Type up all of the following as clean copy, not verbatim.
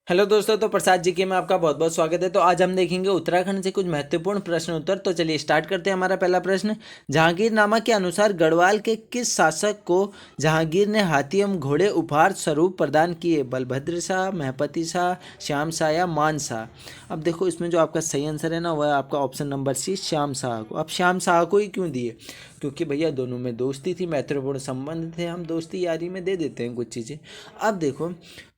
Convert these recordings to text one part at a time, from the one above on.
Hello दोस्तों, तो प्रसाद जी के में आपका बहुत बहुत स्वागत है। तो आज हम देखेंगे उत्तराखंड से कुछ महत्वपूर्ण प्रश्न उत्तर। तो चलिए स्टार्ट करते हैं। हमारा पहला प्रश्न, जहांगीरनामा के अनुसार गढ़वाल के किस शासक को जहांगीर ने हाथी एवं घोड़े उपहार स्वरूप प्रदान किए? बलभद्र शाह, महपति शाह, श्याम शाह या मान शाह? अब देखो, इसमें जो आपका सही आंसर है ना, वह है आपका option number C, Shyam Shah को। अब श्याम शाह को ही क्यों दिए? क्योंकि भैया दोनों में दोस्ती थी, महत्वपूर्ण संबंध थे, हम दोस्ती यारी में दे देते हैं कुछ चीज़ें। अब देखो,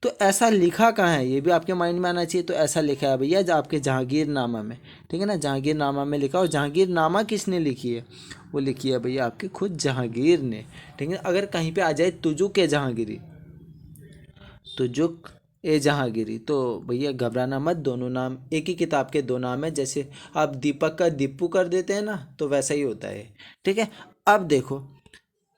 तो ऐसा लिखा कहाँ है, ये भी आपके माइंड में आना चाहिए। तो ऐसा लिखा है भैया आपके जहांगीरनामा में, ठीक है ना, जहांगीरनामा में लिखा। और जहांगीरनामा किसने लिखी है? वो लिखी है भैया आपके खुद जहांगीर ने, ठीक है। अगर कहीं पे आ जाए तुजुक ए जहांगीरी, तुजुक ए जहांगीरी, तो भैया घबराना मत, दोनों नाम एक ही किताब के दो नाम है। जैसे आप दीपक का दीपू कर देते हैं ना, तो वैसा ही होता है, ठीक है। अब देखो,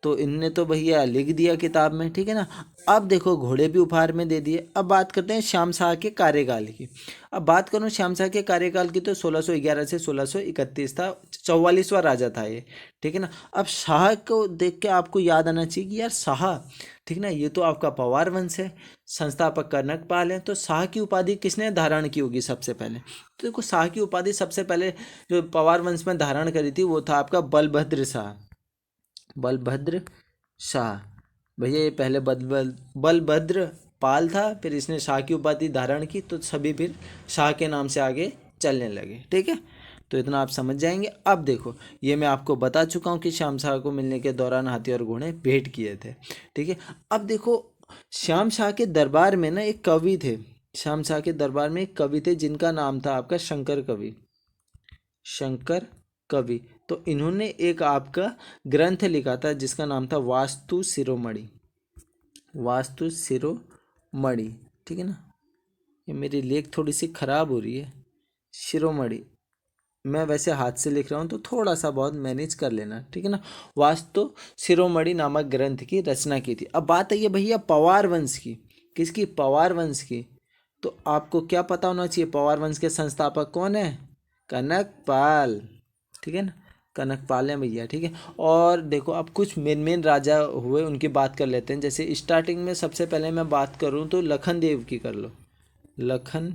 तो इनने तो भैया लिख दिया किताब में, ठीक है ना। अब देखो, घोड़े भी उपहार में दे दिए। अब बात करते हैं श्याम शाह के कार्यकाल की। अब बात करूँ श्याम शाह के कार्यकाल की, तो 1611 से 1631 था, 44वां राजा था ये, ठीक है ना। अब शाह को देख के आपको याद आना चाहिए कि यार शाह, ठीक है ना, ये तो आपका पवार वंश है, संस्थापक कनकपाल हैं। तो शाह की उपाधि किसने धारण की होगी सबसे पहले? तो देखो, शाह की उपाधि सबसे पहले जो पवार वंश में धारण करी थी, वो था आपका बलभद्र शाह, बलभद्र शाह। भैया ये पहले बलभद्र पाल था, फिर इसने शाह की उपाधि धारण की, तो सभी फिर शाह के नाम से आगे चलने लगे, ठीक है। तो इतना आप समझ जाएंगे। अब देखो, ये मैं आपको बता चुका हूँ कि श्याम शाह को मिलने के दौरान हाथी और घोड़े भेंट किए थे, ठीक है। अब देखो, श्याम शाह के दरबार में ना एक कवि थे, श्याम शाह के दरबार में एक कवि थे जिनका नाम था आपका शंकर कवि, शंकर कवि। तो इन्होंने एक आपका ग्रंथ लिखा था जिसका नाम था वास्तु शिरोमणि, वास्तु शिरोमणि, ठीक है ना। ये मेरी लेख थोड़ी सी खराब हो रही है, शिरोमणि। मैं वैसे हाथ से लिख रहा हूँ, तो थोड़ा सा बहुत मैनेज कर लेना, ठीक है ना। वास्तु शिरोमणि नामक ग्रंथ की रचना की थी। अब बात है ये भैया पवार वंश की, किसकी? पवार वंश की। तो आपको क्या पता होना चाहिए, पवार वंश के संस्थापक कौन है? कनकपाल, ठीक है ना, कनकपाल हैं भैया, ठीक है। और देखो, अब कुछ मेन राजा हुए उनकी बात कर लेते हैं। जैसे स्टार्टिंग में सबसे पहले मैं बात करूं तो लखन देव की कर लो, लखन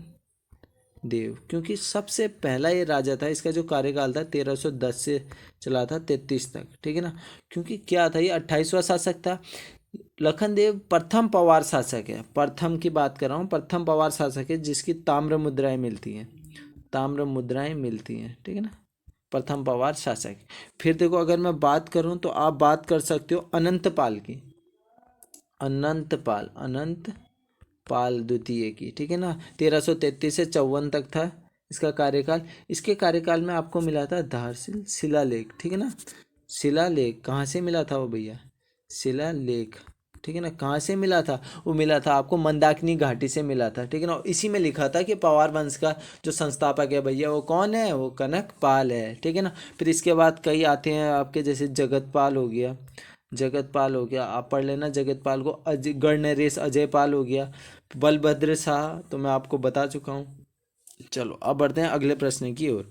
देव, क्योंकि सबसे पहला ये राजा था, इसका जो कार्यकाल था 1310 से चला था 33 तक, ठीक है ना। क्योंकि क्या था, ये 28वां शासक था। लखन देव प्रथम पवार शासक है, प्रथम की बात कर रहा हूँ, प्रथम पवार शासक है जिसकी ताम्र मुद्राएं मिलती हैं, ताम्र मुद्राएं मिलती हैं, ठीक है ना, प्रथम पवार शासक। फिर देखो, अगर मैं बात करूं तो आप बात कर सकते हो अनंतपाल की, अनंतपाल, अनंत पाल द्वितीय की, ठीक है ना। 1333 से 54 तक था इसका कार्यकाल। इसके कार्यकाल में आपको मिला था धारशिल शिलालेख, ठीक है ना। शिलालेख कहाँ से मिला था वो भैया? शिलालेख, ठीक है ना, कहाँ से मिला था? वो मिला था आपको मंदाकिनी घाटी से मिला था, ठीक है ना। और इसी में लिखा था कि पवार वंश का जो संस्थापक है भैया, वो कौन है? वो कनकपाल है, ठीक है ना। फिर इसके बाद कई आते हैं आपके, जैसे जगतपाल हो गया, जगतपाल हो गया, आप पढ़ लेना जगतपाल को। अजय गणनरेश अजयपाल हो गया, बलभद्र शाह तो मैं आपको बता चुका हूँ। चलो अब बढ़ते हैं अगले प्रश्न की ओर।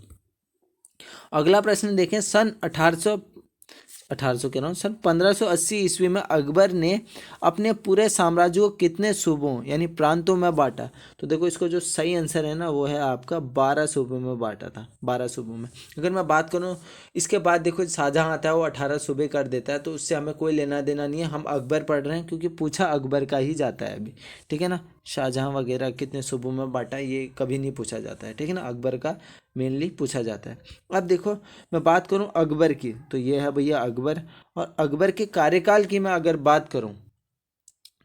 अगला प्रश्न देखें, सन 1800 कह रहा हूँ, सन 1580 ईस्वी में अकबर ने अपने पूरे साम्राज्य को कितने सूबों यानी प्रांतों में बांटा? तो देखो, इसको जो सही आंसर है ना, वो है आपका 12 सूबों में बांटा था, 12 सूबों में। अगर मैं बात करूँ, इसके बाद देखो शाहजहाँ आता है, वो 18 सूबे कर देता है, तो उससे हमें कोई लेना देना नहीं है, हम अकबर पढ़ रहे हैं क्योंकि पूछा अकबर का ही जाता है अभी, ठीक है ना। शाहजहाँ वगैरह कितने सूबों में बांटा, ये कभी नहीं पूछा जाता है, ठीक है ना, अकबर का मेनली पूछा जाता है। अब देखो, मैं बात करूं अकबर की, तो ये है भैया अकबर। और अकबर के कार्यकाल की मैं अगर बात करूं,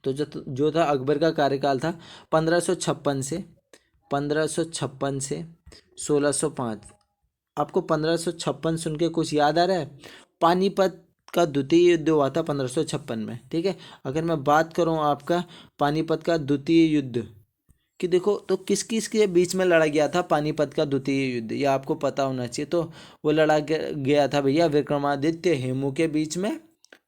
तो जो था अकबर का कार्यकाल था 1556 से, 1556 से 1605। आपको 1556 सुन के कुछ याद आ रहा है? पानीपत का द्वितीय युद्ध हुआ था 1556 में, ठीक है। अगर मैं बात करूं आपका पानीपत का द्वितीय युद्ध, कि देखो, तो किस किस के बीच में लड़ा गया था पानीपत का द्वितीय युद्ध, ये आपको पता होना चाहिए। तो वो लड़ा गया था भैया विक्रमादित्य हेमू के बीच में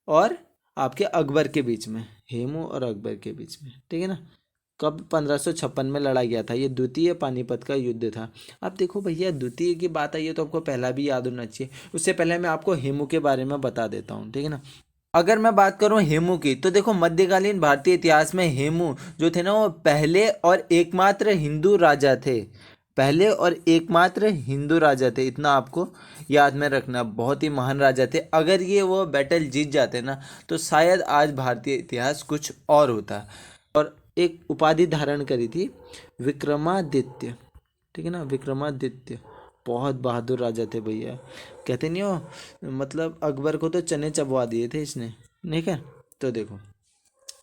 और आपके अकबर के बीच में, हेमू और अकबर के बीच में, ठीक है ना। कब? 1556 में लड़ा गया था, ये द्वितीय पानीपत का युद्ध था। अब देखो भैया, द्वितीय की बात आई है तो आपको पहला भी याद होना चाहिए। उससे पहले मैं आपको हेमू के बारे में बता देता हूँ, ठीक है ना। अगर मैं बात करूं हेमू की, तो देखो मध्यकालीन भारतीय इतिहास में हेमू जो थे ना वो पहले और एकमात्र हिंदू राजा थे। पहले और एकमात्र हिंदू राजा थे, इतना आपको याद में रखना। बहुत ही महान राजा थे। अगर ये वो बैटल जीत जाते ना तो शायद आज भारतीय इतिहास कुछ और होता। और एक उपाधि धारण करी थी विक्रमादित्य, ठीक है ना, विक्रमादित्य। बहुत बहादुर राजा थे भैया। कहते नहीं हो, मतलब अकबर को तो चने चबवा दिए थे इसने, ठीक है। तो देखो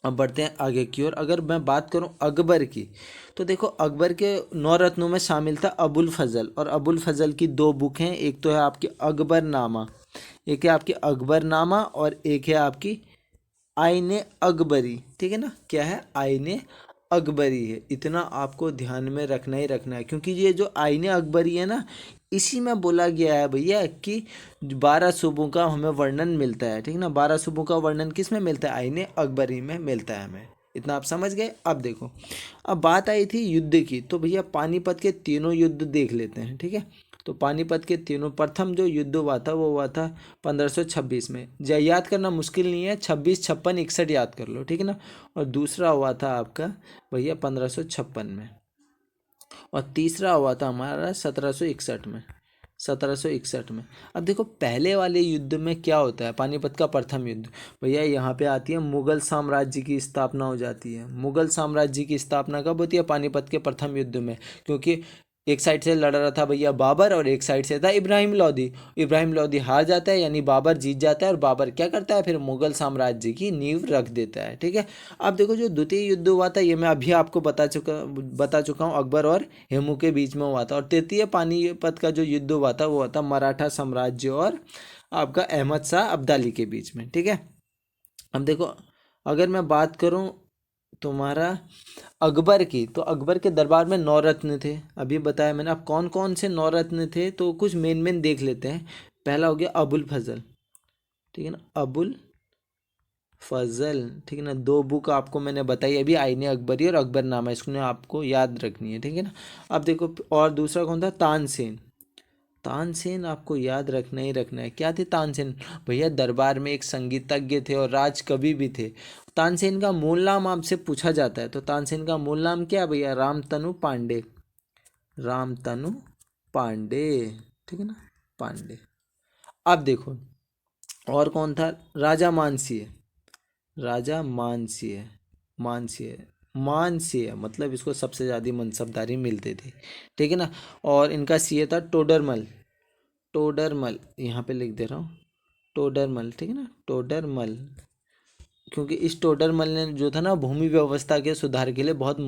अब बढ़ते हैं आगे की ओर। अगर मैं बात करूं अकबर की, तो देखो अकबर के 9 रत्नों में शामिल था अबुल फजल। और अबुल फजल की 2 बुक हैं, एक तो है आपकी अकबरनामा, एक है आपकी अकबरनामा, और एक है आपकी आईने अकबरी, ठीक है ना। क्या है? आईने अकबरी है। इतना आपको ध्यान में रखना ही रखना है, क्योंकि ये जो आईने अकबरी है ना, इसी में बोला गया है भैया कि 12 सूबों का हमें वर्णन मिलता है, ठीक है ना। 12 सूबों का वर्णन किस में मिलता है? आईने अकबरी में मिलता है हमें। इतना आप समझ गए। अब देखो, अब बात आई थी युद्ध की, तो भैया पानीपत के तीनों युद्ध देख लेते हैं, ठीक है। तो पानीपत के तीनों, प्रथम जो युद्ध हुआ था वो हुआ था 1526 में। याद करना मुश्किल नहीं है, 26, 56, 61 याद कर लो, ठीक है ना। और दूसरा हुआ था आपका भैया 1556 में। और तीसरा हुआ था हमारा 1761 में, 1761 में। अब देखो पहले वाले युद्ध में क्या होता है, पानीपत का प्रथम युद्ध, भैया यहाँ पे आती है मुगल साम्राज्य की स्थापना हो जाती है। मुगल साम्राज्य की स्थापना कब होती है? पानीपत के प्रथम युद्ध में। क्योंकि एक साइड से लड़ रहा था भैया बाबर, और एक साइड से था इब्राहिम लोदी। इब्राहिम लोदी हार जाता है, यानी बाबर जीत जाता है, और बाबर क्या करता है? फिर मुगल साम्राज्य की नींव रख देता है, ठीक है। अब देखो जो द्वितीय युद्ध हुआ था, ये मैं अभी आपको बता चुका हूँ, अकबर और हेमू के बीच में हुआ था। और तृतीय पानीपत का जो युद्ध हुआ था वो हुआ था मराठा साम्राज्य और आपका अहमद शाह अब्दाली के बीच में, ठीक है। अब देखो अगर मैं बात करूं तुम्हारा अकबर की, तो अकबर के दरबार में 9 रत्न थे, अभी बताया मैंने। अब कौन कौन से 9 रत्न थे, तो कुछ मेन मेन देख लेते हैं। पहला हो गया अबुल फजल, ठीक है ना, अबुल फजल, ठीक है ना। 2 बुक आपको मैंने बताई अभी, आईने अकबरी और अकबरनामा, इसको आपको याद रखनी है, ठीक है ना। अब देखो और दूसरा कौन था? तानसेन। तानसेन आपको याद रखना ही रखना है। क्या थे तानसेन? भैया दरबार में एक संगीतज्ञ थे और राजकवि भी थे। तानसेन का मूल नाम आपसे पूछा जाता है, तो तानसेन का मूल नाम क्या है भैया? रामतनु पांडे, रामतनु पांडे, ठीक है ना, पांडे। अब देखो और कौन था? राजा मानसिंह, राजा मानसिंह, मानसिंह, मानसिंह, मतलब इसको सबसे ज़्यादा मनसबदारी मिलते थे, ठीक है ना। और इनका सीए था टोडरमल, टोडरमल, यहाँ पे लिख दे रहा हूँ, टोडरमल, ठीक है ना, टोडरमल। क्योंकि इस टोडरमल ने जो था ना भूमि व्यवस्था के सुधार के लिए बहुत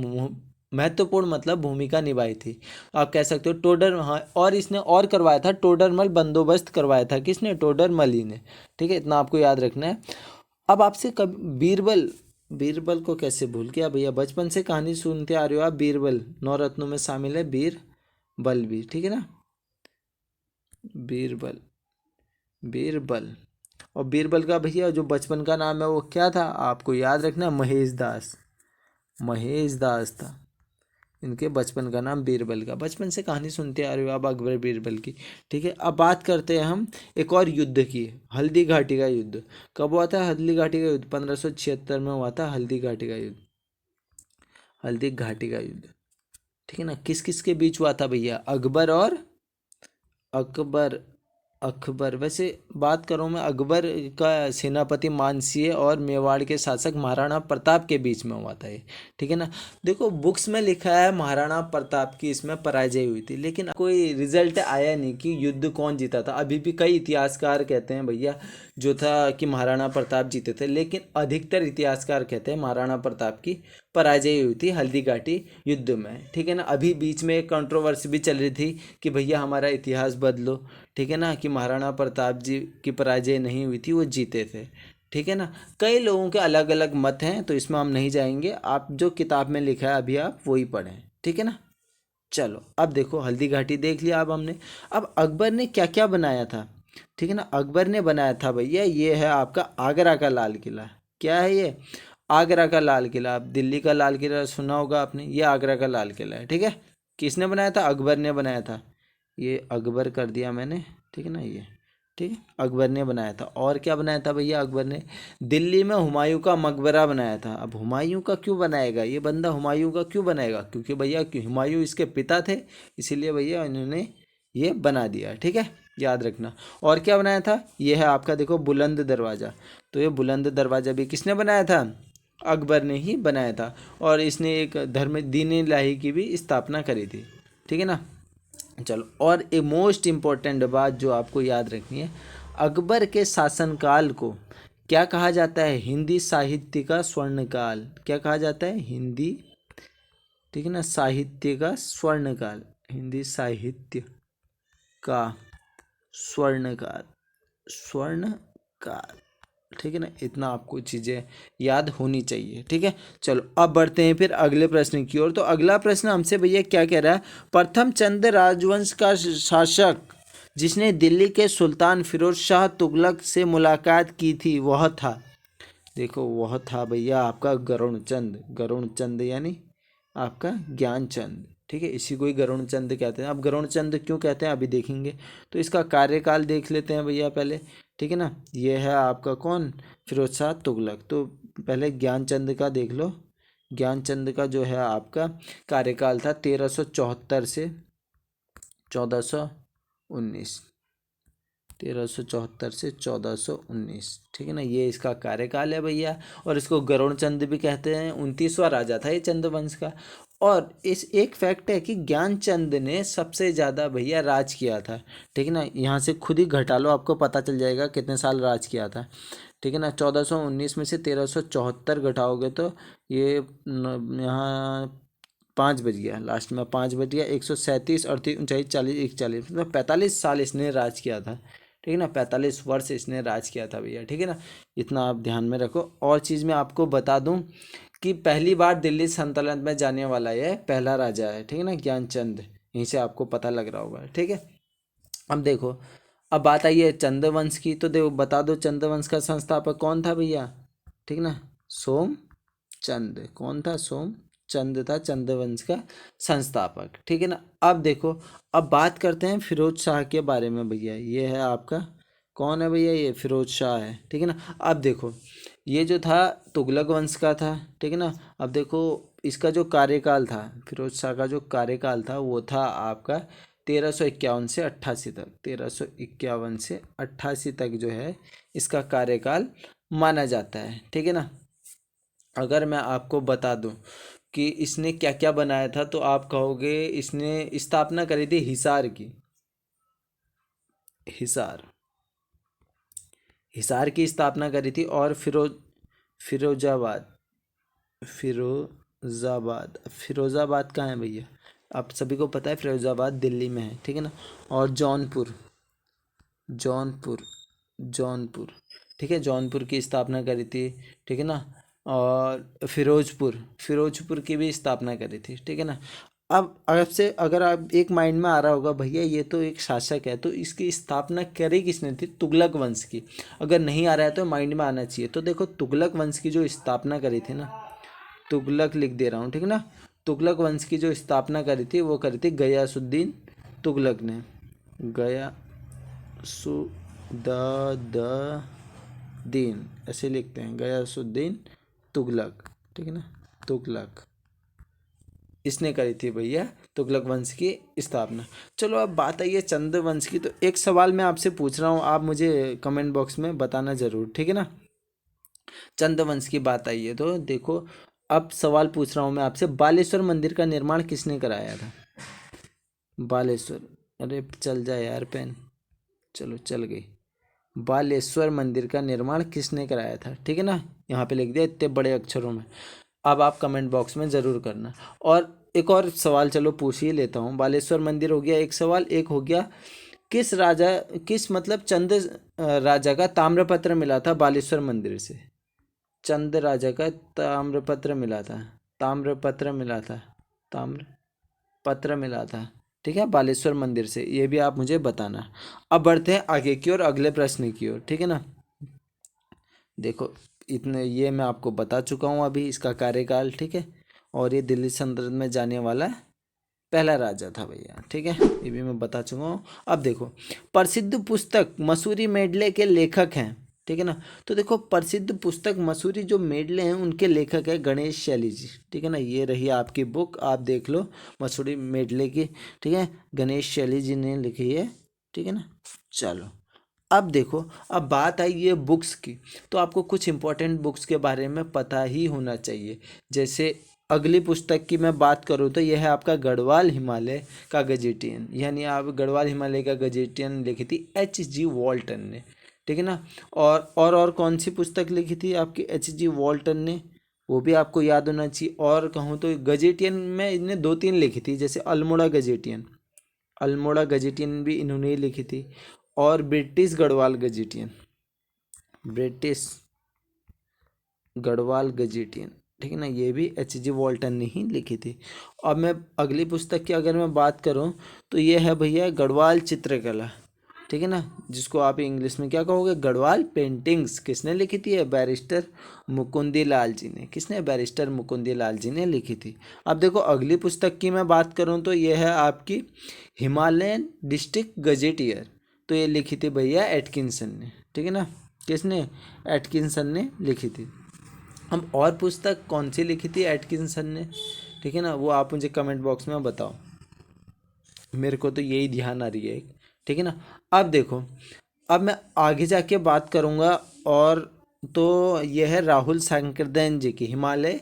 महत्वपूर्ण मतलब भूमिका निभाई थी। आप कह सकते हो टोडर, हाँ। और इसने और करवाया था, टोडरमल बंदोबस्त करवाया था। किसने? टोडरमल ही ने, ठीक है। इतना आपको याद रखना है। अब आपसे कब बीरबल, बीरबल को कैसे भूल गया भैया? बचपन से कहानी सुनते आ रहे हो आप। बीरबल 9 रत्नों में शामिल है, बीरबल भी, ठीक है ना, बीरबल, बीरबल। और बीरबल का भैया जो बचपन का नाम है वो क्या था? आपको याद रखना, महेश दास, महेश दास था इनके बचपन का नाम, बीरबल का। बचपन से कहानी सुनते आ रहे हो आप अकबर बीरबल की, ठीक है। अब बात करते हैं हम एक और युद्ध की, हल्दी घाटी का युद्ध। कब हुआ था हल्दी घाटी का युद्ध? 1576 में हुआ था हल्दी घाटी का युद्ध, हल्दी घाटी का युद्ध, ठीक है ना। किस किस के बीच हुआ था भैया? अकबर और अकबर, अकबर। वैसे बात करूं मैं, अकबर का सेनापति मानसिंह और मेवाड़ के शासक महाराणा प्रताप के बीच में हुआ था ये, ठीक है ना। देखो बुक्स में लिखा है महाराणा प्रताप की इसमें पराजय हुई थी, लेकिन कोई रिजल्ट आया नहीं कि युद्ध कौन जीता था। अभी भी कई इतिहासकार कहते हैं भैया जो था कि महाराणा प्रताप जीते थे, लेकिन अधिकतर इतिहासकार कहते हैं महाराणा प्रताप की पराजय हुई थी हल्दी घाटी युद्ध में, ठीक है ना। अभी बीच में एक कंट्रोवर्सी भी चल रही थी कि भैया हमारा इतिहास बदलो, ठीक है ना, कि महाराणा प्रताप जी की पराजय नहीं हुई थी, वो जीते थे, ठीक है ना। कई लोगों के अलग अलग मत हैं, तो इसमें हम नहीं जाएंगे। आप जो किताब में लिखा है अभी आप वही पढ़ें, ठीक है ना। चलो अब देखो हल्दी घाटी देख लिया अब हमने। अब अकबर ने क्या क्या बनाया था, ठीक है ना। अकबर ने बनाया था भैया, ये है आपका आगरा का लाल किला। क्या है ये? आगरा का लाल किला। आप दिल्ली का लाल किला सुना होगा आपने, ये आगरा का लाल किला है, ठीक है। किसने बनाया था? अकबर ने बनाया था। ये अकबर कर दिया मैंने, ठीक है ना, ये ठीक है, अकबर ने बनाया था। और क्या बनाया था भैया अकबर ने? दिल्ली में हुमायूं का मकबरा बनाया था। अब हुमायूं का क्यों बनाएगा ये बंदा, हुमायूं का क्यों बनाएगा? क्योंकि भैया हुमायूं इसके पिता थे, इसीलिए भैया इन्होंने ये बना दिया। ठीक है, याद रखना। और क्या बनाया था? ये है आपका देखो बुलंद दरवाज़ा। तो ये बुलंद दरवाज़ा भी किसने बनाया था? अकबर ने ही बनाया था। और इसने एक धर्म दीन इलाही की भी स्थापना करी थी। ठीक है ना। चलो, और एक मोस्ट इम्पोर्टेंट बात जो आपको याद रखनी है, अकबर के शासनकाल को क्या कहा जाता है? हिंदी साहित्य का स्वर्णकाल। क्या कहा जाता है? हिंदी, ठीक है ना, साहित्य का स्वर्णकाल। हिंदी साहित्य का स्वर्णकाल, स्वर्णकाल। ठीक है ना, इतना आपको चीज़ें याद होनी चाहिए। ठीक है, चलो अब बढ़ते हैं फिर अगले प्रश्न की ओर। तो अगला प्रश्न हमसे भैया क्या कह रहा है? प्रथम चंद राजवंश का शासक जिसने दिल्ली के सुल्तान फिरोज शाह तुगलक से मुलाकात की थी वह था, देखो वह था भैया आपका गरुड़चंद। गरुड़चंद यानी आपका ज्ञानचंद। ठीक है, इसी को ही गरुड़चंद कहते हैं। अब गरुड़चंद क्यों कहते हैं अभी देखेंगे। तो इसका कार्यकाल देख लेते हैं भैया पहले। ठीक है ना, ये है आपका कौन? फिरोज शाह तुगलक। तो पहले ज्ञानचंद का देख लो। ज्ञानचंद का जो है आपका कार्यकाल था 1374 से 1419। 1374 से 1419। ठीक है ना, ये इसका कार्यकाल है भैया। और इसको गरुड़चंद भी कहते हैं। 29वां राजा था ये चंद्रवंश का। और इस एक फैक्ट है कि ज्ञानचंद ने सबसे ज़्यादा भैया राज किया था। ठीक है ना, यहाँ से खुद ही घटा लो, आपको पता चल जाएगा कितने साल राज किया था। ठीक है ना, 1419 में से 1374 घटाओगे तो ये यहाँ 5 बज गया, लास्ट में 5 बज गया। 137 और 39 41 मतलब 45 साल इसने राज किया था। ठीक है ना, 45 वर्ष इसने राज किया था भैया। ठीक है ना, इतना आप ध्यान में रखो। और चीज़ मैं आपको बता दूं कि पहली बार दिल्ली सल्तनत में जाने वाला ये पहला राजा है। ठीक है ना, ज्ञानचंद। यहीं से आपको पता लग रहा होगा। ठीक है, अब देखो, अब बात आई है चंद्रवंश की। तो देखो बता दो चंद्रवंश का संस्थापक कौन था भैया? ठीक ना, सोमचंद। कौन था? सोमचंद था चंद्रवंश का संस्थापक। ठीक है ना। अब देखो, अब बात करते हैं फिरोज शाह के बारे में भैया। ये है आपका कौन है भैया? ये फिरोज शाह है। ठीक है ना। अब देखो, ये जो था तुगलक वंश का था। ठीक है ना। अब देखो, इसका जो कार्यकाल था, फिरोज शाह का जो कार्यकाल था वो था आपका 1351 से 88 तक। 1351 से 88 तक जो है इसका कार्यकाल माना जाता है। ठीक है ना। अगर मैं आपको बता दूं कि इसने क्या क्या बनाया था तो आप कहोगे इसने स्थापना करी थी हिसार की। हिसार, हिसार की स्थापना करी थी। और फिरोजाबाद, फिरोजाबाद, फिरोजाबाद कहाँ है भैया? आप सभी को पता है फिरोजाबाद दिल्ली में है। ठीक है ना। और जौनपुर, जौनपुर, जौनपुर। ठीक है, जौनपुर की स्थापना करी थी। ठीक है ना। और फिरोजपुर, फिरोजपुर की भी स्थापना करी थी। ठीक है ना। अब आपसे अगर आप एक माइंड में आ रहा होगा भैया ये तो एक शासक है, तो इसकी स्थापना करी किसने थी? तुगलक वंश की। अगर नहीं आ रहा है तो माइंड में आना चाहिए। तो देखो तुगलक वंश की जो स्थापना करी थी ना, तुगलक लिख दे रहा हूँ। ठीक है ना। तुगलक वंश की जो स्थापना करी थी वो करी थी गयासुद्दीन तुगलक ने। गयासुद्दीन ऐसे लिखते हैं, गयासुद्दीन तुगलक। ठीक है ना, तुगलक इसने करी थी भैया तुगलक वंश की स्थापना। चलो अब बात आई है चंद्र वंश की। तो एक सवाल मैं आपसे पूछ रहा हूँ, आप मुझे कमेंट बॉक्स में बताना जरूर। ठीक है ना। चंद्र वंश की बात आई है तो देखो, अब सवाल पूछ रहा हूँ मैं आपसे, बालेश्वर मंदिर का निर्माण किसने कराया था? बालेश्वर, अरे चल जाए यार पेन, चलो चल गई। बालेश्वर मंदिर का निर्माण किसने कराया था? ठीक है ना, यहाँ पे लिख दिया इतने बड़े अक्षरों में। अब आप कमेंट बॉक्स में ज़रूर करना। और एक और सवाल चलो पूछ ही लेता हूँ। बालेश्वर मंदिर हो गया एक सवाल। एक हो गया किस राजा, किस मतलब चंद राजा का ताम्रपत्र मिला था बालेश्वर मंदिर से? चंद राजा का ताम्रपत्र मिला था, ताम्रपत्र मिला था, ताम्रपत्र मिला था। ठीक है, बालेश्वर मंदिर से। ये भी आप मुझे बताना। अब बढ़ते हैं आगे की ओर, अगले प्रश्न की ओर। ठीक है ना। देखो, इतने ये मैं आपको बता चुका हूँ अभी इसका कार्यकाल। ठीक है, और ये दिल्ली सल्तनत में जाने वाला पहला राजा था भैया, ठीक है, ये भी मैं बता चुका हूँ। अब देखो, प्रसिद्ध पुस्तक मसूरी मेडले के लेखक हैं, ठीक है ना। तो देखो, प्रसिद्ध पुस्तक मसूरी जो मेडले हैं उनके लेखक है गणेश शैली जी, ठीक है ना। ये रही आपकी बुक, आप देख लो, मसूरी मेडले की, ठीक है, गणेश शैली जी ने लिखी है, ठीक है ना। चलो, अब देखो, अब बात आई ये बुक्स की, तो आपको कुछ इंपॉर्टेंट बुक्स के बारे में पता ही होना चाहिए। जैसे अगली पुस्तक की मैं बात करूँ तो यह है आपका गढ़वाल हिमालय का गजेटियन, यानी आप गढ़वाल हिमालय का गजेटियन लिखी थी H.G. वॉल्टन ने, ठीक है ना। और कौन सी पुस्तक लिखी थी आपकी H.G. वॉल्टन ने, वो भी आपको याद होना चाहिए। और कहूँ तो गजेटियन में इन्हें 2-3 लिखी थी, जैसे अल्मोड़ा गजेटियन, अल्मोड़ा गजेटियन भी इन्होंने ही लिखी थी। और ब्रिटिश गढ़वाल गजेटियन, ब्रिटिश गढ़वाल गजेटियन, ठीक है ना, ये भी H.G. वॉल्टन ने ही लिखी थी। अब मैं अगली पुस्तक की अगर मैं बात करूं तो ये है भैया गढ़वाल चित्रकला, ठीक है ना, जिसको आप इंग्लिश में क्या कहोगे, गढ़वाल पेंटिंग्स। किसने लिखी थी? बैरिस्टर मुकुंदी लाल जी ने। किसने? बैरिस्टर मुकुंदी लाल जी ने लिखी थी। अब देखो, अगली पुस्तक की मैं बात करूं तो ये है आपकी हिमालयन डिस्ट्रिक्ट गजेटियर, तो ये लिखी थी भैया एटकिंसन ने, ठीक है ना। किसने? एटकिंसन ने लिखी थी। हम और पुस्तक कौन सी लिखी थी एटकिंसन ने, ठीक है ना, वो आप मुझे कमेंट बॉक्स में बताओ, मेरे को तो यही ध्यान आ रही है, ठीक है ना। अब देखो, अब मैं आगे जाके बात करूँगा, और तो यह है राहुल शंकरदयाल जी की हिमालय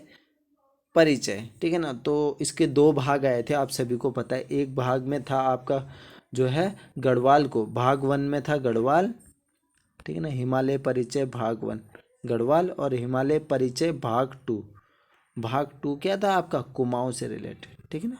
परिचय, ठीक है ना। तो इसके 2 भाग आए थे, आप सभी को पता है। एक भाग में था आपका जो है गढ़वाल को, भाग 1 में था गढ़वाल, ठीक है ना, हिमालय परिचय भाग 1 गढ़वाल, और हिमालय परिचय भाग 2, भाग 2 क्या था आपका? कुमाऊं से रिलेटेड, ठीक है ना,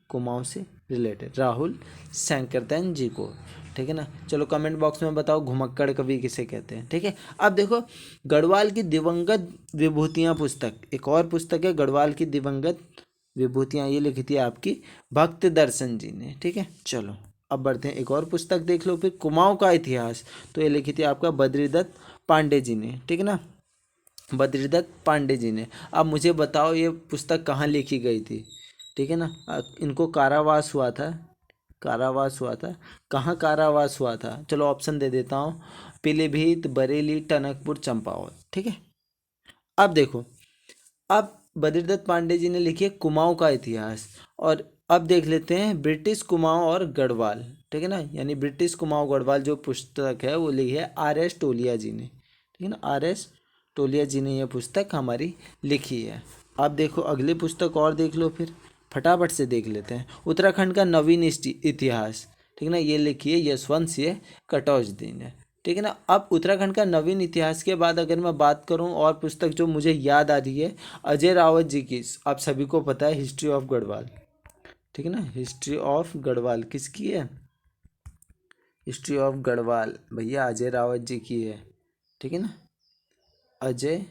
कुमाऊं से रिलेटेड राहुल शंकरदयाल जी को, ठीक है ना। चलो कमेंट बॉक्स में बताओ घुमक्कड़ कवि किसे कहते हैं, ठीक है। अब देखो, गढ़वाल की दिवंगत विभूतियां पुस्तक, एक और पुस्तक है गढ़वाल की दिवंगत विभूतियां, ये लिखी थी आपकी भक्त दर्शन जी ने, ठीक है। चलो अब बढ़ते हैं, एक और पुस्तक देख लो फिर, कुमाऊं का इतिहास, तो ये लिखी थी आपका बद्रीदत्त पांडे जी ने, ठीक है ना, बद्रीदत्त पांडे जी ने। अब मुझे बताओ ये पुस्तक कहाँ लिखी गई थी, ठीक है ना। इनको कारावास हुआ था, कारावास हुआ था, कहाँ कारावास हुआ था? चलो ऑप्शन दे देता हूँ, पीलीभीत, बरेली, टनकपुर, चंपावत, ठीक है। अब देखो, अब बद्रीदत्त पांडे जी ने लिखी है कुमाऊं का इतिहास, और अब देख लेते हैं ब्रिटिश कुमाऊं और गढ़वाल, ठीक है ना, यानी ब्रिटिश कुमाऊं गढ़वाल जो पुस्तक है वो लिखी है R.S. टोलिया जी ने, ठीक है ना, R.S. टोलिया जी ने यह पुस्तक हमारी लिखी है। अब देखो अगली पुस्तक और देख लो फिर, फटाफट से देख लेते हैं, उत्तराखंड का नवीन इतिहास, ठीक है ना, ये लिखी है यशवंत सिंह कटौजदी ने, ठीक है ना। अब उत्तराखंड का नवीन इतिहास के बाद अगर मैं बात करूं और पुस्तक जो मुझे याद आ रही है, अजय रावत जी की, आप सभी को पता है हिस्ट्री ऑफ गढ़वाल, ठीक है ना, हिस्ट्री ऑफ गढ़वाल किसकी है? हिस्ट्री ऑफ गढ़वाल भैया अजय रावत जी की है, ठीक है ना, अजय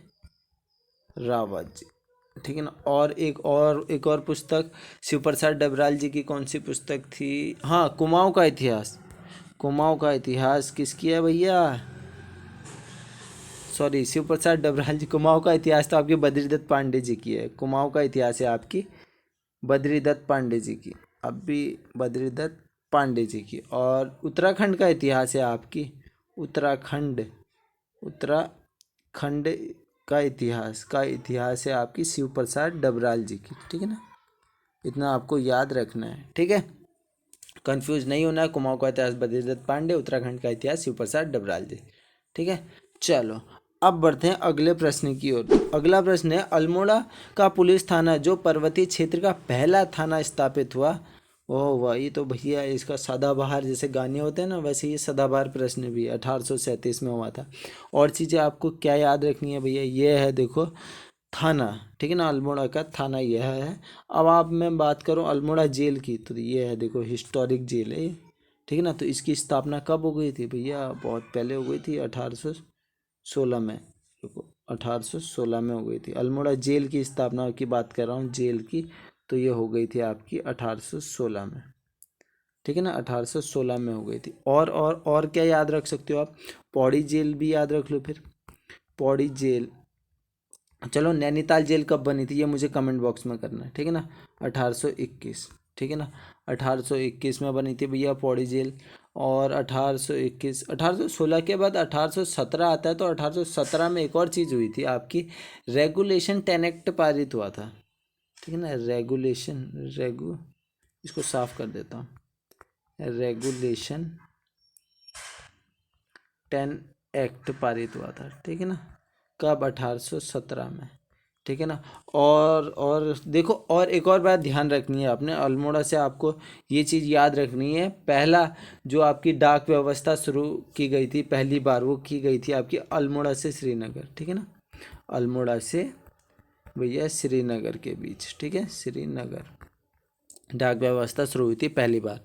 रावत जी, ठीक है ना। और एक और पुस्तक शिव प्रसाद डबराल जी की, कौन सी पुस्तक थी? हाँ, कुमाऊं का इतिहास, कुमाऊं का इतिहास किसकी है भैया? सॉरी, शिव प्रसाद डबराल जी। कुमाऊं का इतिहास तो आपकी बद्रीदत्त पांडे जी की है, कुमाऊं का इतिहास है आपकी बद्रीदत्त पांडे जी की, अब भी बद्रीदत्त पांडे जी की। और उत्तराखंड का इतिहास है आपकी उत्तराखंड, उत्तराखंड का इतिहास है आपकी शिव प्रसाद डबराल जी की, ठीक है ना। इतना आपको याद रखना है, ठीक है, कंफ्यूज नहीं होना है। कुमाऊं का इतिहास बद्रीदत्त पांडे, उत्तराखंड का इतिहास शिव प्रसाद डबराल जी, ठीक है। चलो अब बढ़ते हैं अगले प्रश्न की ओर। अगला प्रश्न है, अल्मोड़ा का पुलिस थाना जो पर्वतीय क्षेत्र का पहला थाना स्थापित हुआ, ओह वाह, ये तो भैया इसका सदाबहार, जैसे गाने होते हैं ना वैसे ये सदाबहार प्रश्न भी 1837 में हुआ था। और चीज़ें आपको क्या याद रखनी है भैया, ये है देखो थाना, ठीक है ना, अल्मोड़ा का थाना यह है। अब आप मैं बात करूं अल्मोड़ा जेल की, तो ये है देखो हिस्टोरिक जेल है, ठीक है ना। तो इसकी स्थापना कब हो गई थी भैया? बहुत पहले हो गई थी, 1816 में, देखो 1816 में हो गई थी। अल्मोड़ा जेल की स्थापना की बात कर रहा हूँ, जेल की, तो ये हो गई थी आपकी 1816 में, ठीक है ना, 1816 में हो गई थी। और क्या याद रख सकते हो आप? पौड़ी जेल भी याद रख लो फिर, पौड़ी जेल। चलो नैनीताल जेल कब बनी थी ये मुझे कमेंट बॉक्स में करना है, ठीक है ना, 1821, ठीक है ना। 1821 में बनी थी भैया पौड़ी जेल। और 1816 के बाद 1817 आता है, तो 1817 में एक और चीज़ हुई थी आपकी, रेगुलेशन 10 एक्ट पारित हुआ था। ठीक है ना, इसको साफ कर देता हूँ। रेगुलेशन 10 एक्ट पारित हुआ था। ठीक है ना, कब? 1817 में। ठीक है ना। और देखो, और एक और बात ध्यान रखनी है आपने, अल्मोड़ा से आपको ये चीज़ याद रखनी है, पहला जो आपकी डाक व्यवस्था शुरू की गई थी पहली बार, वो की गई थी आपकी अल्मोड़ा से श्रीनगर। ठीक है ना, अल्मोड़ा से भैया श्रीनगर के बीच। ठीक है, श्रीनगर डाक व्यवस्था शुरू हुई थी पहली बार।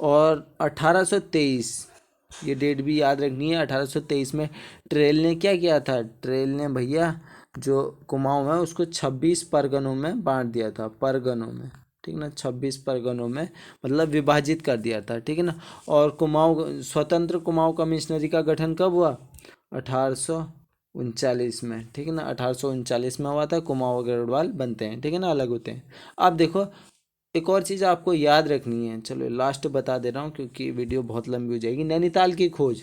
और 1823, ये डेट भी याद रखनी है, 1823 में ट्रेल ने क्या किया था? ट्रेल ने भैया जो कुमाऊं है उसको 26 परगनों में बांट दिया था, परगनों में। ठीक ना, 26 परगनों में मतलब विभाजित कर दिया था। ठीक है ना। और कुमाऊं, स्वतंत्र कुमाऊं कमिश्नरी का गठन कब हुआ? 1839 में। ठीक है ना, 1839 में हुआ था। कुमाऊं गढ़वाल बनते हैं, ठीक है ना, अलग होते हैं। अब देखो, एक और चीज़ आपको याद रखनी है, चलो लास्ट बता दे रहा हूँ क्योंकि वीडियो बहुत लंबी हो जाएगी। नैनीताल की खोज,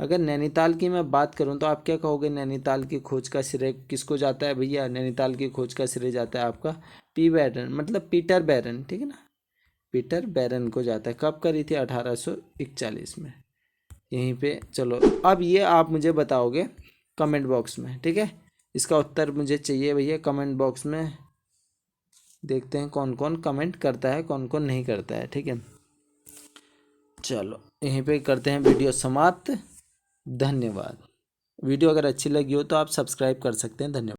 अगर नैनीताल की मैं बात करूँ तो आप क्या कहोगे? नैनीताल की खोज का श्रेय किसको जाता है भैया? नैनीताल की खोज का श्रेय जाता है आपका पी बैरन, मतलब पीटर बैरन। ठीक है ना, पीटर बैरन को जाता है। कब करी थी? 1841 में। यहीं पे चलो, अब ये आप मुझे बताओगे कमेंट बॉक्स में। ठीक है, इसका उत्तर मुझे चाहिए भैया कमेंट बॉक्स में। देखते हैं कौन कौन कमेंट करता है, कौन कौन नहीं करता है। ठीक है, चलो यहीं पे करते हैं वीडियो समाप्त। धन्यवाद। वीडियो अगर अच्छी लगी हो तो आप सब्सक्राइब कर सकते हैं। धन्यवाद।